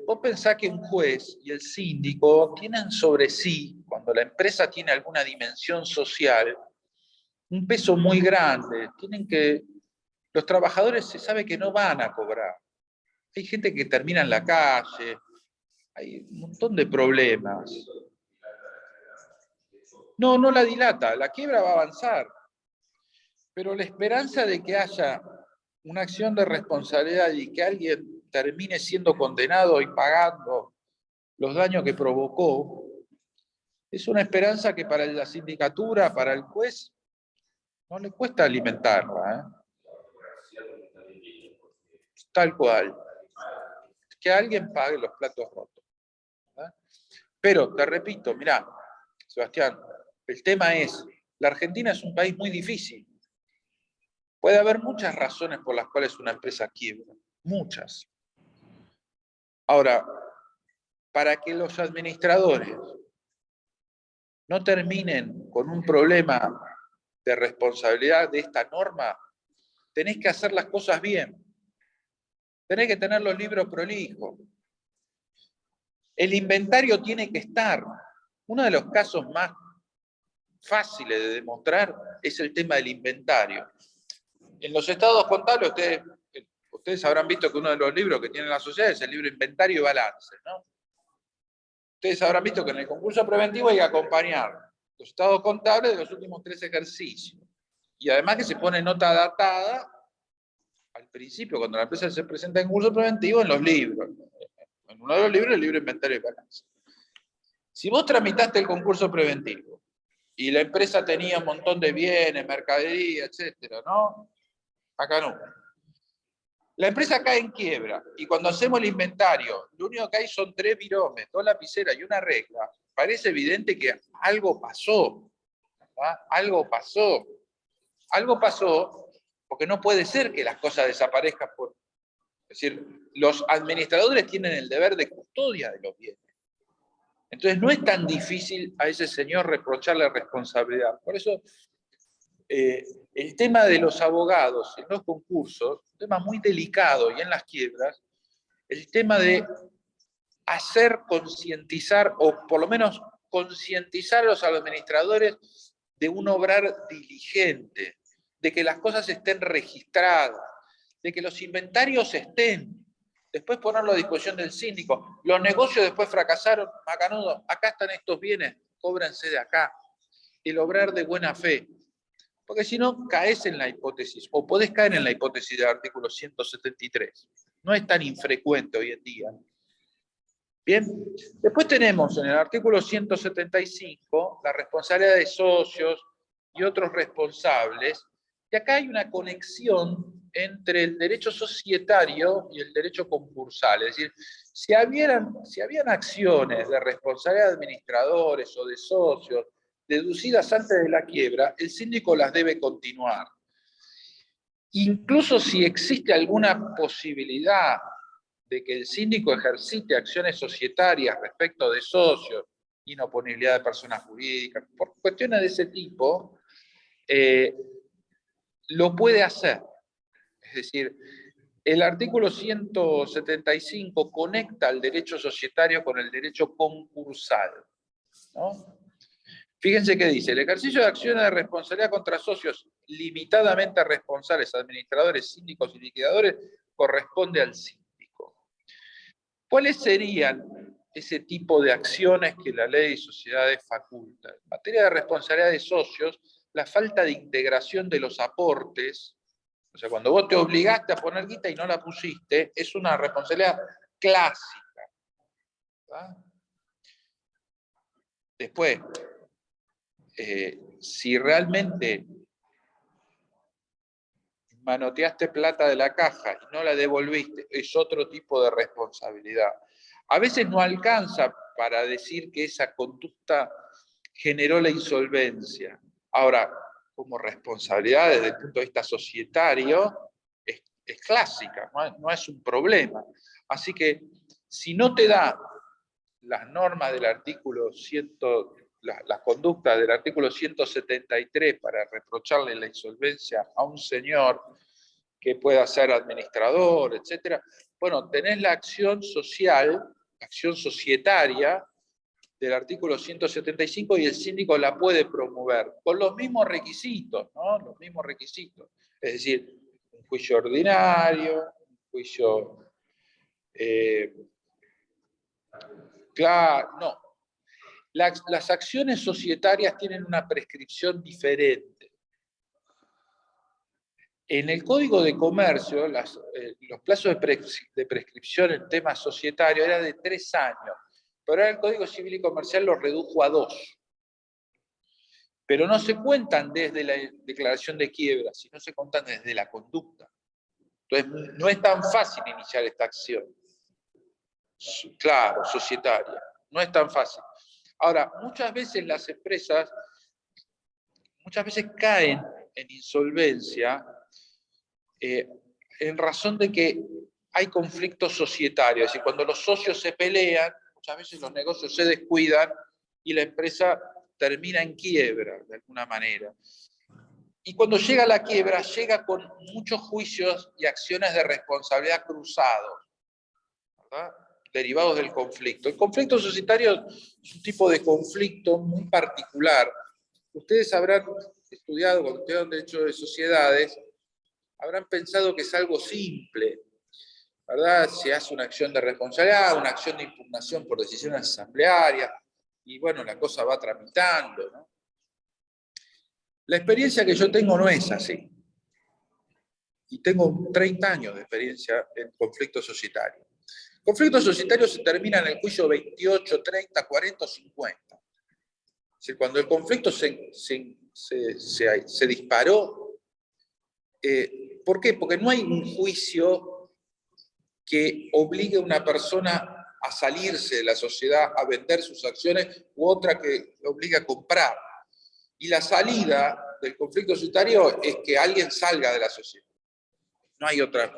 vos pensás que un juez y el síndico tienen sobre sí, cuando la empresa tiene alguna dimensión social, un peso muy grande. Los trabajadores se sabe que no van a cobrar. Hay gente que termina en la calle, hay un montón de problemas. No la dilata, la quiebra va a avanzar. Pero la esperanza de que haya una acción de responsabilidad y que alguien termine siendo condenado y pagando los daños que provocó, es una esperanza que para la sindicatura, para el juez, no le cuesta alimentarla. Tal cual. Que alguien pague los platos rotos. ¿Verdad? Pero, te repito, mirá, Sebastián, el tema es, la Argentina es un país muy difícil. Puede haber muchas razones por las cuales una empresa quiebra. Muchas. Ahora, para que los administradores no terminen con un problema de responsabilidad de esta norma, tenés que hacer las cosas bien. Tenés que tener los libros prolijos. El inventario tiene que estar. Uno de los casos más fáciles de demostrar es el tema del inventario. En los estados contables, ustedes habrán visto que uno de los libros que tiene la sociedad es el libro Inventario y Balance, ¿no? Ustedes habrán visto que en el concurso preventivo hay que acompañar los estados contables de los últimos 3 ejercicios. Y además que se pone nota datada al principio, cuando la empresa se presenta en concurso preventivo, en los libros. En uno de los libros, el libro Inventario y Balance. Si vos tramitaste el concurso preventivo y la empresa tenía un montón de bienes, mercadería, etcétera, ¿no? Acá no. La empresa cae en quiebra y cuando hacemos el inventario, lo único que hay son 3 biromes, 2 lapiceras y una regla. Parece evidente que algo pasó. ¿Verdad? Algo pasó. Algo pasó porque no puede ser que las cosas desaparezcan. Es decir, los administradores tienen el deber de custodia de los bienes. Entonces no es tan difícil a ese señor reprocharle responsabilidad. Por eso el tema de los abogados en los concursos, un tema muy delicado y en las quiebras, el tema de hacer concientizar, o por lo menos concientizar a los administradores de un obrar diligente, de que las cosas estén registradas, de que los inventarios estén, después ponerlo a disposición del síndico. Los negocios después fracasaron, macanudo, acá están estos bienes, cóbranse de acá. El obrar de buena fe. Porque si no, caes en la hipótesis, o podés caer en la hipótesis del artículo 173. No es tan infrecuente hoy en día. Bien, después tenemos en el artículo 175 la responsabilidad de socios y otros responsables, y acá hay una conexión entre el derecho societario y el derecho concursal. Es decir, si habían acciones de responsabilidad de administradores o de socios deducidas antes de la quiebra, el síndico las debe continuar. Incluso si existe alguna posibilidad de que el síndico ejercite acciones societarias respecto de socios, inoponibilidad de personas jurídicas, por cuestiones de ese tipo, lo puede hacer. Es decir, el artículo 175 conecta el derecho societario con el derecho concursal, ¿no? Fíjense qué dice: el ejercicio de acciones de responsabilidad contra socios limitadamente responsables, administradores, síndicos y liquidadores, corresponde al síndico. ¿Cuáles serían ese tipo de acciones que la ley de sociedades faculta? En materia de responsabilidad de socios, la falta de integración de los aportes, o sea, cuando vos te obligaste a poner guita y no la pusiste, es una responsabilidad clásica, ¿verdad? Después, si realmente manoteaste plata de la caja y no la devolviste, es otro tipo de responsabilidad. A veces no alcanza para decir que esa conducta generó la insolvencia. Ahora, como responsabilidad desde el punto de vista societario, es clásica, no es un problema. Así que, si no te da las normas del artículo 100, las conductas del artículo 173 para reprocharle la insolvencia a un señor que pueda ser administrador, etc. Bueno, tenés la acción social, acción societaria del artículo 175 y el síndico la puede promover con los mismos requisitos, ¿no? Los mismos requisitos. Es decir, un juicio ordinario, un juicio... claro, no. Las acciones societarias tienen una prescripción diferente. En el Código de Comercio, los plazos de prescripción en temas societarios eran de 3 años, pero ahora el Código Civil y Comercial los redujo a 2. Pero no se cuentan desde la declaración de quiebra, sino se cuentan desde la conducta. Entonces, no es tan fácil iniciar esta acción. Claro, societaria. No es tan fácil. Ahora, muchas veces las empresas, caen en insolvencia en razón de que hay conflictos societarios. Es decir, cuando los socios se pelean, muchas veces los negocios se descuidan y la empresa termina en quiebra, de alguna manera. Y cuando llega a la quiebra, llega con muchos juicios y acciones de responsabilidad cruzados, ¿verdad? Derivados del conflicto. El conflicto societario es un tipo de conflicto muy particular. Ustedes habrán estudiado, cuando estudiaron Derecho de Sociedades, habrán pensado que es algo simple, ¿verdad? Se hace una acción de responsabilidad, una acción de impugnación por decisiones asamblearias, y bueno, la cosa va tramitando, ¿no? La experiencia que yo tengo no es así. Y tengo 30 años de experiencia en conflicto societario. El conflicto societario se termina en el juicio 28, 30, 40 o 50. Es decir, cuando el conflicto se disparó, ¿por qué? Porque no hay un juicio que obligue a una persona a salirse de la sociedad, a vender sus acciones, u otra que lo obligue a comprar. Y la salida del conflicto societario es que alguien salga de la sociedad. No hay otra.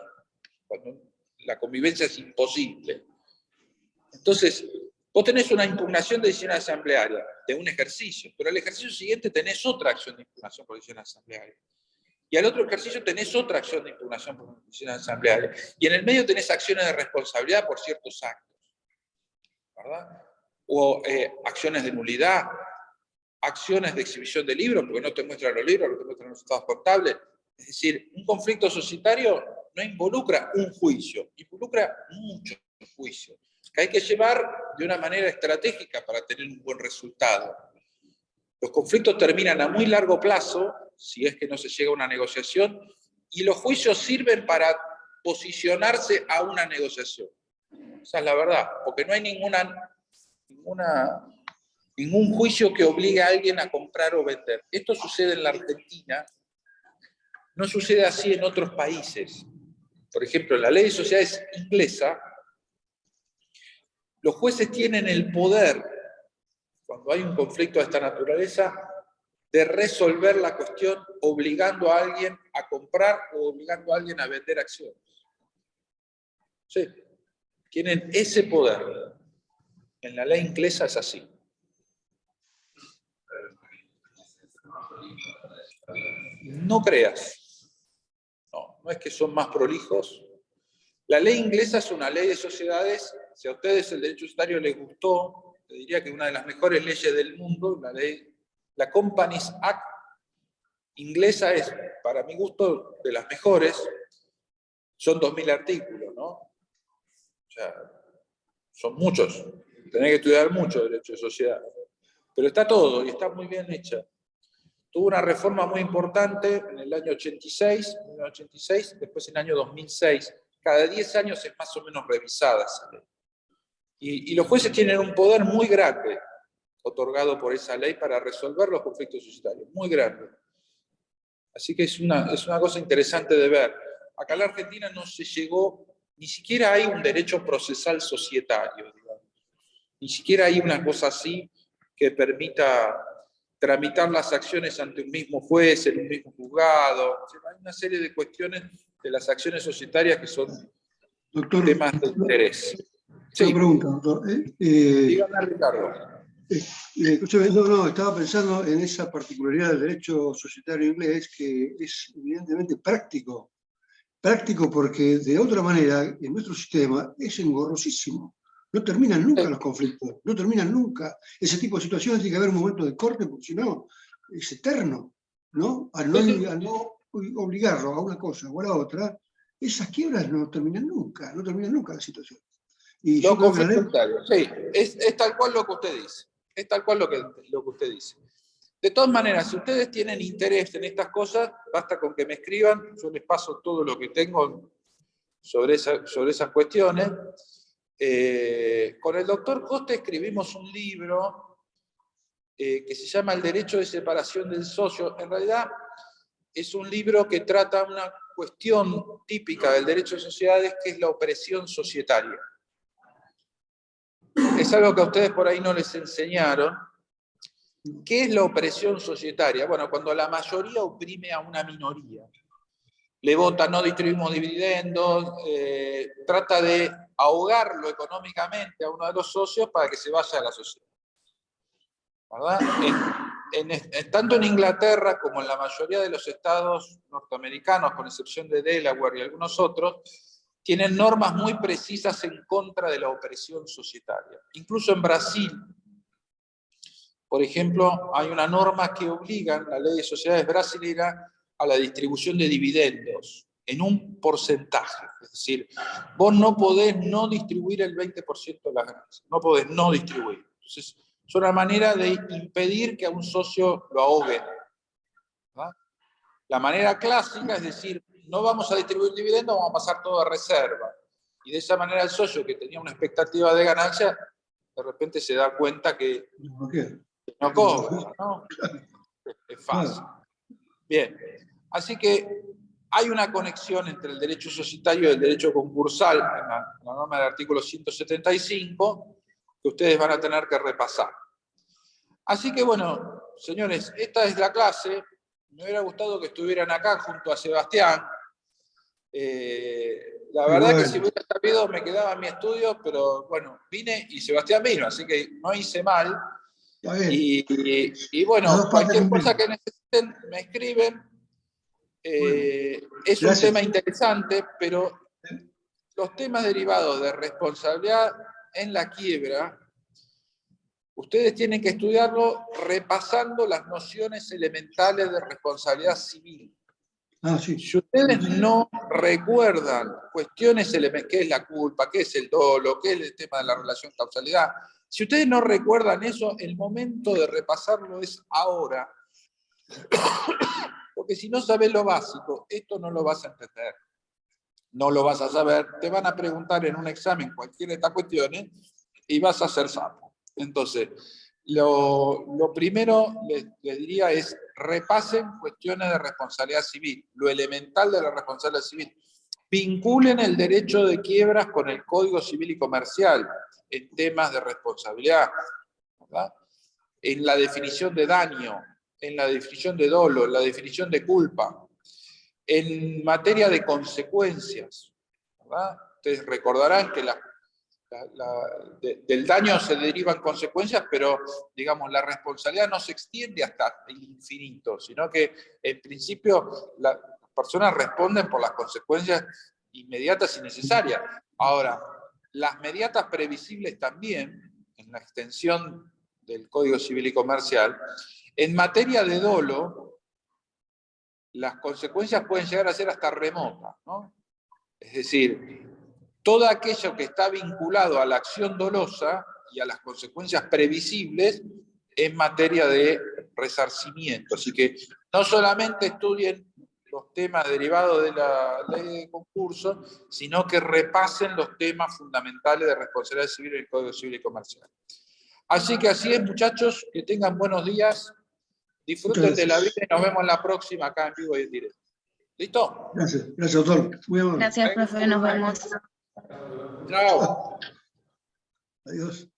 Cuando la convivencia es imposible. Entonces, vos tenés una impugnación de decisión asamblearia, de un ejercicio, pero al ejercicio siguiente tenés otra acción de impugnación por decisión asamblearia. Y al otro ejercicio tenés otra acción de impugnación por decisión asamblearia. Y en el medio tenés acciones de responsabilidad por ciertos actos, ¿verdad? O acciones de nulidad, acciones de exhibición de libros, porque no te muestran los libros, no te muestran los estados contables. Es decir, un conflicto societario no involucra un juicio, involucra muchos juicios, que hay que llevar de una manera estratégica para tener un buen resultado. Los conflictos terminan a muy largo plazo, si es que no se llega a una negociación, y los juicios sirven para posicionarse a una negociación. Esa es la verdad, porque no hay ningún juicio que obligue a alguien a comprar o vender. Esto sucede en la Argentina, no sucede así en otros países. Por ejemplo, en la ley de sociedades inglesa, los jueces tienen el poder, cuando hay un conflicto de esta naturaleza, de resolver la cuestión obligando a alguien a comprar o obligando a alguien a vender acciones. Sí, tienen ese poder. En la ley inglesa es así. No creas. No es que son más prolijos. La ley inglesa es una ley de sociedades. Si a ustedes el derecho societario les gustó, te diría que una de las mejores leyes del mundo, la Companies Act inglesa es, para mi gusto, de las mejores. Son 2000 artículos, ¿no? O sea, son muchos. Tenés que estudiar mucho derecho de sociedad. Pero está todo y está muy bien hecha. Tuvo una reforma muy importante en el año 86, después en el año 2006. Cada 10 años es más o menos revisada esa ley. Y los jueces tienen un poder muy grande otorgado por esa ley para resolver los conflictos societarios, muy grande. Así que es una cosa interesante de ver. Acá en la Argentina no se llegó, ni siquiera hay un derecho procesal societario, digamos. Ni siquiera hay una cosa así que permita tramitar las acciones ante un mismo juez, en un mismo juzgado. Hay una serie de cuestiones de las acciones societarias que son temas de interés. Sí. Una pregunta, doctor. Dígame, Ricardo. Estaba pensando en esa particularidad del derecho societario inglés que es evidentemente práctico. Práctico porque de otra manera en nuestro sistema es engorrosísimo. No terminan nunca los conflictos, no terminan nunca. Ese tipo de situaciones tiene que haber un momento de corte porque si no es eterno, ¿no? Al no obligarlo a una cosa o a la otra, esas quiebras no terminan nunca la situación. Y los conflictos societarios, sí, es tal cual lo que usted dice. Es tal cual lo que usted dice. De todas maneras, si ustedes tienen interés en estas cosas, basta con que me escriban, yo les paso todo lo que tengo sobre esas cuestiones. Con el doctor Costa escribimos un libro que se llama El derecho de separación del socio. En realidad es un libro que trata una cuestión típica del derecho de sociedades, que es la opresión societaria. Es algo que a ustedes por ahí no les enseñaron. ¿Qué es la opresión societaria? Bueno, cuando la mayoría oprime a una minoría. Le vota, no distribuimos dividendos, trata de ahogarlo económicamente a uno de los socios para que se vaya a la sociedad. ¿Verdad? tanto en Inglaterra como en la mayoría de los estados norteamericanos, con excepción de Delaware y algunos otros, tienen normas muy precisas en contra de la opresión societaria. Incluso en Brasil, por ejemplo, hay una norma que obliga, la ley de sociedades brasileña, a la distribución de dividendos en un porcentaje. Es decir, vos no podés no distribuir el 20% de las ganancias. No podés no distribuir. Entonces, es una manera de impedir que a un socio lo ahoguen. ¿Verdad? La manera clásica es decir, no vamos a distribuir dividendos, vamos a pasar todo a reserva. Y de esa manera el socio que tenía una expectativa de ganancia, de repente se da cuenta que no cobra, ¿no? Es fácil. Bien, así que hay una conexión entre el derecho societario y el derecho concursal en la norma del artículo 175 que ustedes van a tener que repasar. Así que bueno, señores, esta es la clase. Me hubiera gustado que estuvieran acá junto a Sebastián. La verdad que si hubiera sabido me quedaba en mi estudio, pero bueno, vine y Sebastián vino, así que no hice mal. Y bueno, cualquier cosa que necesiten me escriben. Es un tema interesante, pero los temas derivados de responsabilidad en la quiebra, ustedes tienen que estudiarlo repasando las nociones elementales de responsabilidad civil. Si ustedes no recuerdan cuestiones elementales, qué es la culpa, qué es el dolo, qué es el tema de la relación causalidad, si ustedes no recuerdan eso, el momento de repasarlo es ahora. Porque si no sabes lo básico, esto no lo vas a entender. No lo vas a saber, te van a preguntar en un examen cualquiera de estas cuestiones y vas a ser sapo. Entonces, lo primero les diría es repasen cuestiones de responsabilidad civil, lo elemental de la responsabilidad civil. Vinculen el derecho de quiebras con el Código Civil y Comercial en temas de responsabilidad, ¿verdad? En la definición de daño, en la definición de dolo, en la definición de culpa. En materia de consecuencias, ¿verdad? Ustedes recordarán que del daño se derivan consecuencias, pero digamos, la responsabilidad no se extiende hasta el infinito, sino que en principio las personas responden por las consecuencias inmediatas y necesarias. Ahora, las mediatas previsibles también, en la extensión del Código Civil y Comercial, en materia de dolo, las consecuencias pueden llegar a ser hasta remotas, ¿no? Es decir, todo aquello que está vinculado a la acción dolosa y a las consecuencias previsibles en materia de resarcimiento. Así que no solamente estudien los temas derivados de la ley de concurso, sino que repasen los temas fundamentales de responsabilidad civil en el Código Civil y Comercial. Así que así es, muchachos, que tengan buenos días. Disfruten de la vida y nos vemos en la próxima acá en vivo y en directo. ¿Listo? Gracias, doctor. Muy amable. Gracias, profe, nos vemos. Chao. Adiós.